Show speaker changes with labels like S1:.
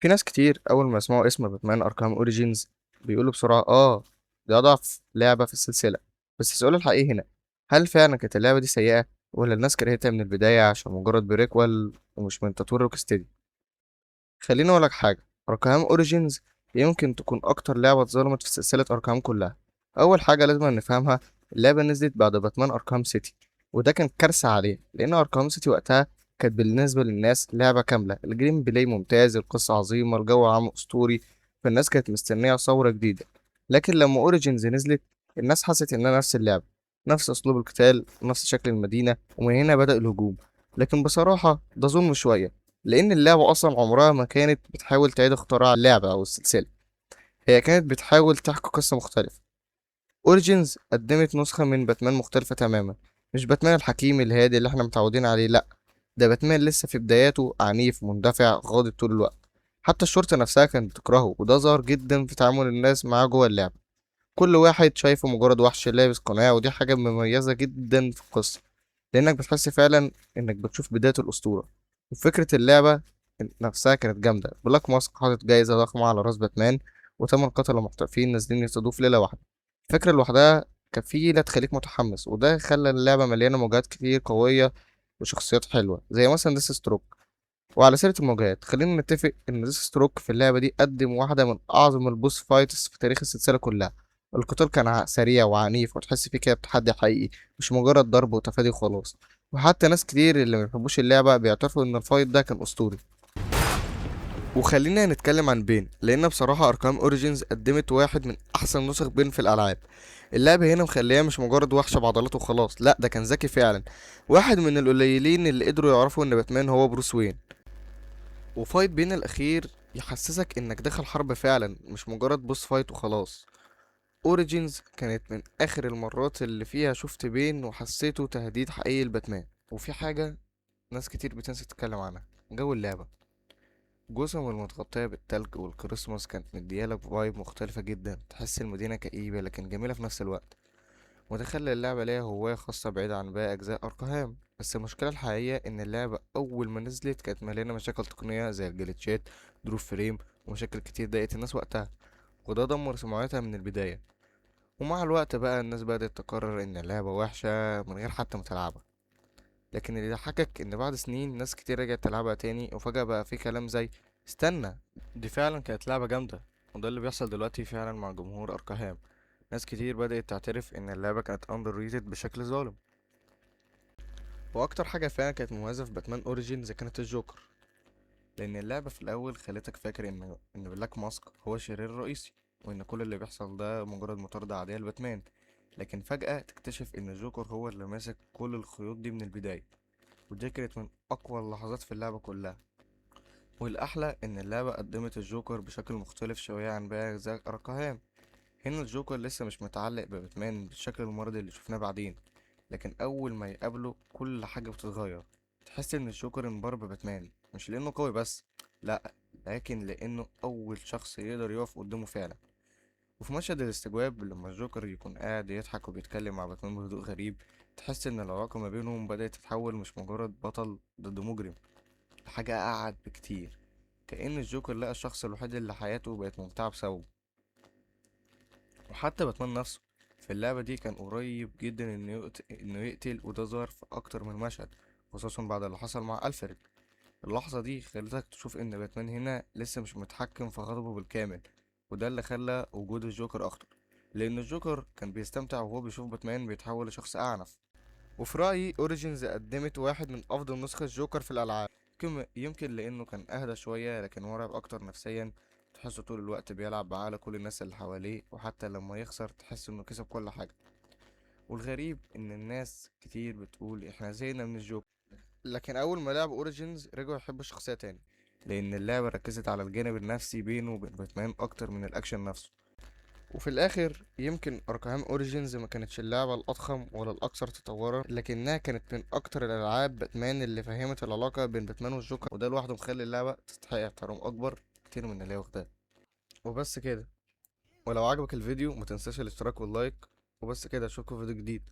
S1: في ناس كتير أول ما يسمعوا اسم باتمان أركام أوريجينز بيقولوا بسرعة دي أضعف لعبة في السلسلة. بس السؤال الحقيقي هنا، هل فعلا كانت اللعبة دي سيئة ولا الناس كرهتها من البداية عشان مجرد بريكوال ومش من تطوير روكستدي؟ خليني أقولك حاجة، أركام أوريجينز يمكن تكون أكتر لعبة اتظلمت في سلسلة أركام كلها. أول حاجة لازم نفهمها، اللعبة نزلت بعد باتمان أركام سيتي، وده كان كارثة عليه لأن أركام سيتي وقتها كانت بالنسبة للناس لعبة كاملة، الجيم بلاي ممتاز، القصة عظيمة، الجو عام أسطوري، فالناس كانت مستنية ثورة جديدة. لكن لما أوريجينز نزلت، الناس حست إنها نفس اللعبة، نفس أسلوب القتال، نفس شكل المدينة، ومن هنا بدأ الهجوم. لكن بصراحة ده ظلم شوية، لأن اللعبة أصلا عمرها ما كانت بتحاول تعيد اختراع اللعبة أو السلسلة، هي كانت بتحاول تحكي قصة مختلفة. أوريجينز قدمت نسخة من باتمان مختلفة تماما، مش باتمان الحكيم الهادي اللي احنا متعودين عليه، لأ، ده باتمان لسه في بداياته، عنيف، مندفع، غاضب طول الوقت. حتى الشرطة نفسها كانت بتكرهه، وده ظهر جدا في تعامل الناس معاه جوه اللعبة. كل واحد شايفه مجرد وحش لابس قناع، ودي حاجة مميزة جدا في القصة، لأنك بتحس فعلا إنك بتشوف بداية الأسطورة. وفكرة اللعبة نفسها كانت جامدة، بلاك ماسك حاطط جايزة ضخمة على راس باتمان، وتمن قتلة محترفين نازلين يصطادوه في ليلة واحدة. الفكرة لوحدها كفيلة تخليك متحمس، وده خلى اللعبة مليانة موجات كتير قوية وشخصيات حلوة زي مثلا ديس ستروك. وعلى سيرة المواجهات، خلينا نتفق إن ديس ستروك في اللعبة دي قدم واحدة من أعظم البوس فايتس في تاريخ السلسلة كلها. القتال كان سريع وعنيف، وتحس فيه كده بتحدي حقيقي، مش مجرد ضرب وتفادي وخلاص. وحتى ناس كتير اللي ما بيحبوش اللعبة بيعترفوا إن الفايت ده كان أسطوري. وخلينا نتكلم عن بين، لأن بصراحة أركام أوريجينز قدمت واحد من أحسن نسخ بين في الألعاب. اللعبة هنا مخليها مش مجرد وحشة بعضلاته وخلاص، لأ، ده كان ذكي فعلا، واحد من القليلين اللي قدروا يعرفوا إن باتمان هو بروس وين. وفايت بين الأخير يحسسك إنك داخل حرب فعلا، مش مجرد بوس فايت وخلاص. اوريجينز كانت من آخر المرات اللي فيها شفت بين وحسيته تهديد حقيقي لباتمان. وفي حاجة ناس كتير بتنسى تتكلم عنها، جو اللعبة. جسم المتغطية بالتلج والكريسماس كانت مديالك فايب مختلفة جدا، تحس المدينة كئيبة لكن جميلة في نفس الوقت. وده خلى اللعبة ليها هواية خاصة بعيدة عن باقي أجزاء أركهام. بس المشكلة الحقيقية إن اللعبة أول ما نزلت كانت مليانة مشاكل تقنية زي الجليتشات، دروب فريم، ومشاكل كتير ضايقت الناس وقتها، وده دمر سمعتها من البداية. ومع الوقت بقى الناس بدأت تقرر إن اللعبة وحشة من غير حتى ما تلعبها. لكن اللي يضحكك إن بعد سنين ناس كتير رجعت تلعبها تاني، وفجأة بقى في كلام زي استنى، دي فعلا كانت لعبة جامدة. وده اللي بيحصل دلوقتي فعلا مع جمهور أركهام. ناس كتير بدأت تعترف إن اللعبة كانت underrated بشكل ظالم. واكتر حاجه فعلا كانت مميزه في باتمان اوريجينز كانت الجوكر، لان اللعبه في الاول خلتك فاكر ان بلاك ماسك هو الشرير الرئيسي، وان كل اللي بيحصل ده مجرد مطاردة عاديه لباتمان. لكن فجاه تكتشف ان الجوكر هو اللي ماسك كل الخيوط دي من البدايه، ودي كانت من اقوى اللحظات في اللعبه كلها. والاحلى ان اللعبه قدمت الجوكر بشكل مختلف شويه عن باقي اجزاء اركهام. هنا الجوكر لسه مش متعلق بباتمان بالشكل المرضي اللي شفناه بعدين، لكن أول ما يقابله كل حاجة بتتغير. تحس إن الجوكر انبهر بباتمان، مش لأنه قوي بس، لأ، لكن لأنه أول شخص يقدر يقف قدامه فعلا. وفي مشهد الاستجواب لما الجوكر يكون قاعد يضحك وبيتكلم مع باتمان بهدوء غريب، تحس إن العلاقة ما بينهم بدأت تتحول مش مجرد بطل ضد مجرم، لحاجة أقعد بكتير، كأن الجوكر لقى الشخص الوحيد اللي حياته بقت ممتعة بسببه. وحتى باتمان نفسه في اللعبة دي كان قريب جدا إنه يقتل، وده ظهر في أكتر من مشهد، خصوصا بعد اللي حصل مع ألفريد. اللحظة دي خلتك تشوف إن باتمان هنا لسه مش متحكم في غضبه بالكامل، وده اللي خلى وجود الجوكر أخطر، لأن الجوكر كان بيستمتع وهو بيشوف باتمان بيتحول لشخص أعنف. وفي رأيي أوريجينز قدمت واحد من أفضل نسخة جوكر في الألعاب، يمكن لأنه كان أهدى شوية لكن مرعب أكتر نفسيا. تحسه طول الوقت بيلعب بعقل كل الناس اللي حواليه، وحتى لما يخسر تحس إنه كسب كل حاجة. والغريب إن الناس كتير بتقول إحنا زهقنا من الجوكر، لكن أول ما لعبوا أوريجينز رجعوا يحبوا الشخصية تاني، لأن اللعبة ركزت على الجانب النفسي بينه وبين باتمان أكتر من الأكشن نفسه. وفي الاخر يمكن اركام اوريجينز ما كانتش اللعبة الاضخم ولا الاكثر تطورا، لكنها كانت من اكتر الالعاب باتمان اللي فهمت العلاقة بين باتمان والجوكر، وده لوحده مخلي اللعبة تستحق احترام اكبر كتير من اللي هي واخداه. وبس كده، ولو عجبك الفيديو متنساش الاشتراك واللايك. وبس كده، اشوفكوا في فيديو جديد.